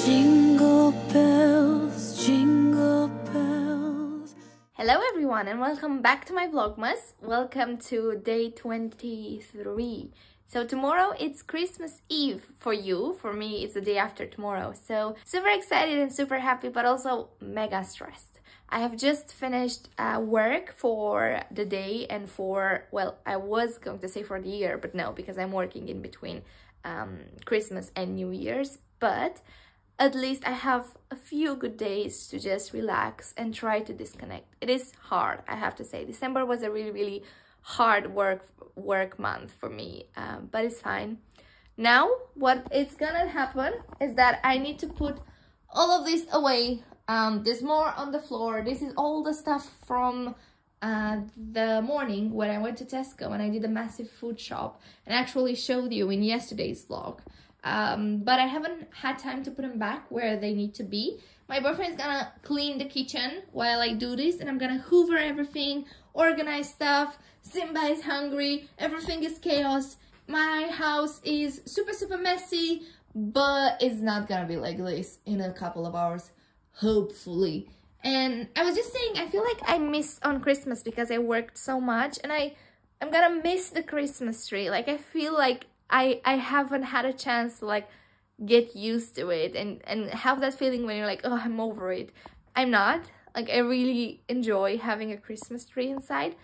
Jingle bells, jingle bells. Hello everyone and welcome back to my Vlogmas. Welcome to day 23. So tomorrow it's Christmas Eve for you. For me it's the day after tomorrow. So super excited and super happy, but also mega stressed. I have just finished work for the day and for, well, I was going to say for the year, but no, because I'm working in between Christmas and New Year's. But at least I have a few good days to just relax and try to disconnect. It is hard, I have to say. December was a really hard work month for me, but it's fine. Now what is gonna happen is that I need to put all of this away. There's more on the floor. This is all the stuff from the morning when I went to Tesco and I did a massive food shop and actually showed you in yesterday's vlog. But I haven't had time to put them back where they need to be. My boyfriend is gonna clean the kitchen while I do this, and I'm gonna hoover everything, organize stuff. Simba is hungry, everything is chaos. My house is super messy, but it's not gonna be like this in a couple of hours, hopefully. And I was just saying, I feel like I missed on Christmas because I worked so much, and I'm gonna miss the Christmas tree. Like, I feel like I haven't had a chance to like get used to it and have that feeling when you're like, oh, I'm over it. I'm not. Like, I really enjoy having a Christmas tree inside,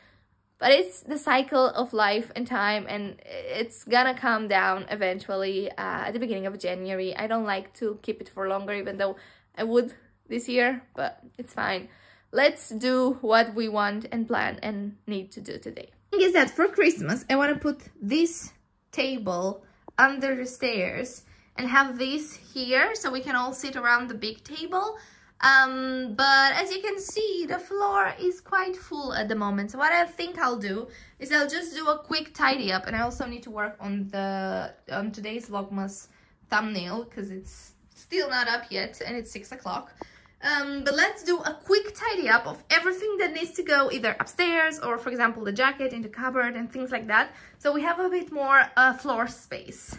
but it's the cycle of life and time, and it's gonna calm down eventually at the beginning of January. I don't like to keep it for longer, even though I would this year, but it's fine. Let's do what we want and plan and need to do today. The thing is that for Christmas, I want to put this table under the stairs and have this here so we can all sit around the big table. But as you can see, the floor is quite full at the moment. So what I think I'll do is I'll just do a quick tidy up, and I also need to work on today's Vlogmas thumbnail because it's still not up yet and it's 6 o'clock. But let's do a quick tidy up of everything that needs to go either upstairs or, for example, the jacket in the cupboard and things like that, so we have a bit more floor space.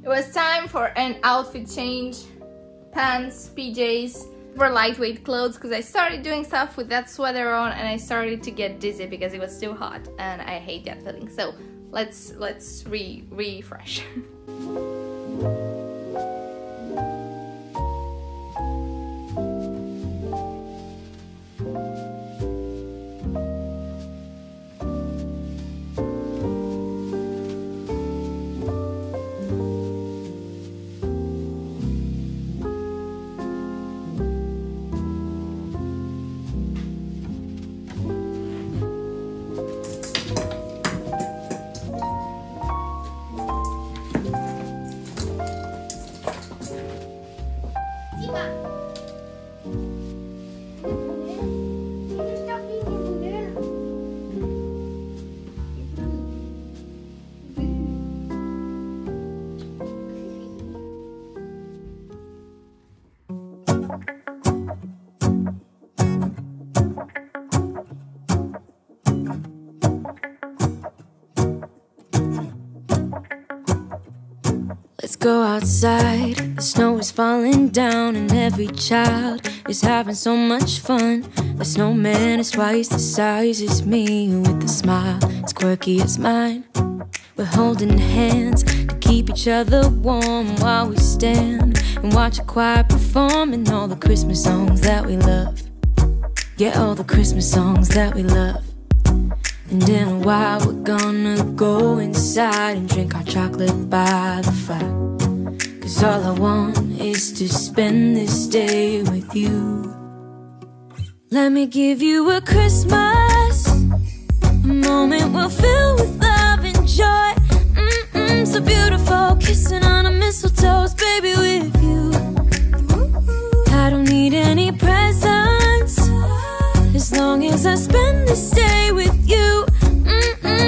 It was time for an outfit change. Pants, PJs, for lightweight clothes, because I started doing stuff with that sweater on and I started to get dizzy because it was too hot and I hate that feeling. So let's refresh. Let's go outside. The snow is falling down and every child is having so much fun. The snowman is twice the size as me, with a smile as quirky as mine. We're holding hands to keep each other warm while we stand and watch a choir performing all the Christmas songs that we love. Yeah, all the Christmas songs that we love. And in a while we're gonna go inside and drink our chocolate by the fire. 'Cause all I want is to spend this day with you. Let me give you a Christmas, a moment we'll fill with love and joy. So beautiful, kissing on a mistletoe, baby, with you. I don't need any presents, as long as I spend this day with you.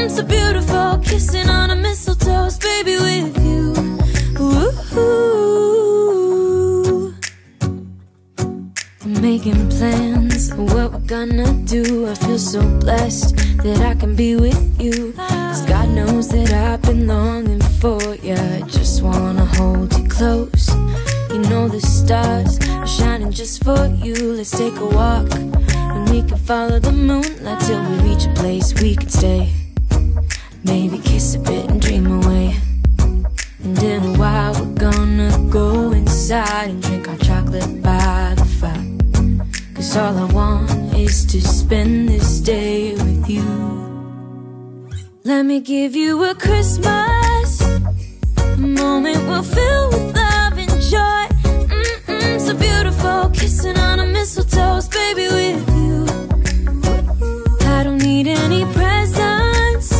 So beautiful, kissing on a mistletoe, baby, with you. Ooh. I'm making plans of what we're gonna do. I feel so blessed that I can be with you, 'cause God knows that I've been longing for you. I just wanna hold you close. You know the stars are shining just for you. Let's take a walk and we can follow the moonlight till we reach a place we can stay. Maybe kiss a bit and dream away. And in a while we're gonna go inside and drink our chocolate by the fire. 'Cause all I want is to spend this day with you. Let me give you a Christmas, a moment we'll fill with love and joy. So beautiful, kissing on a mistletoe, baby, with you. I don't need any presents,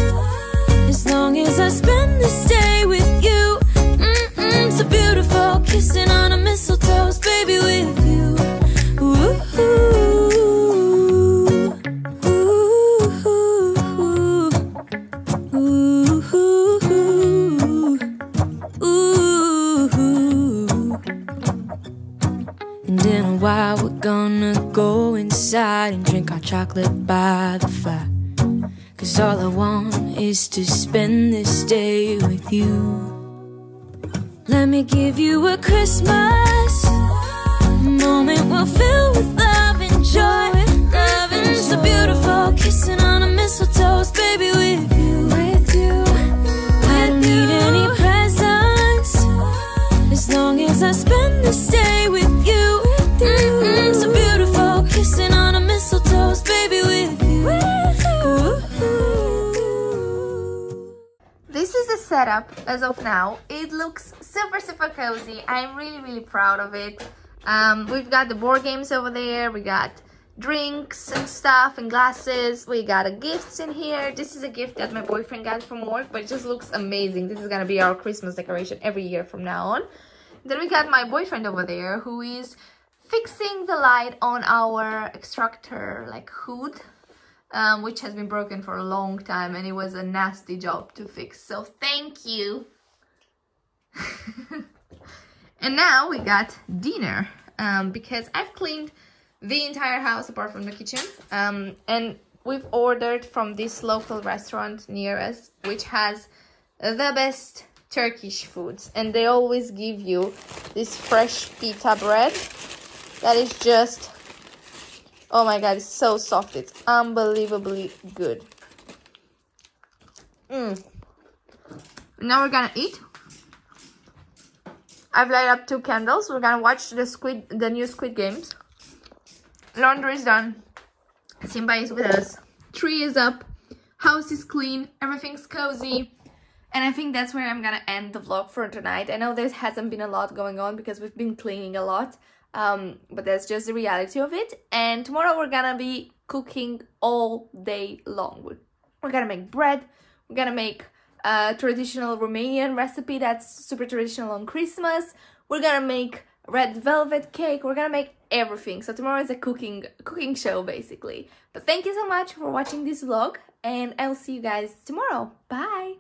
as long as I spend this day with you. So beautiful, kissing on a mistletoe, baby, with you. Ooh. While we're gonna go inside and drink our chocolate by the fire. 'Cause all I want is to spend this day with you. Let me give you a Christmas, a moment we'll fill with love and joy. Love and so beautiful, kissing on a mistletoe, baby, with you. I don't need any presents, as long as I spend this day with you. So beautiful, kissing on a mistletoe, baby, with you. This is the setup as of now. It looks super cozy. I'm really proud of it. We've got the board games over there. We got drinks and stuff and glasses. We got gifts in here. This is a gift that my boyfriend got from work, but it just looks amazing. This is gonna be our Christmas decoration every year from now on. Then we got my boyfriend over there who is fixing the light on our extractor like hood, which has been broken for a long time and it was a nasty job to fix, so thank you. And now we got dinner, because I've cleaned the entire house apart from the kitchen, and we've ordered from this local restaurant near us, which has the best Turkish foods, and they always give you this fresh pita bread that is just, oh my god, it's so soft. It's unbelievably good. Now we're gonna eat. I've lighted up 2 candles. We're gonna watch the new Squid Games. Laundry is done. Simba is with us. Tree is up. House is clean. Everything's cozy. And I think that's where I'm gonna end the vlog for tonight. I know there hasn't been a lot going on because we've been cleaning a lot. But that's just the reality of it. And tomorrow we're gonna be cooking all day long. We're gonna make bread. We're gonna make a traditional Romanian recipe that's super traditional on Christmas. We're gonna make red velvet cake. We're gonna make everything. So tomorrow is a cooking show basically. But thank you so much for watching this vlog, and I'll see you guys tomorrow. Bye!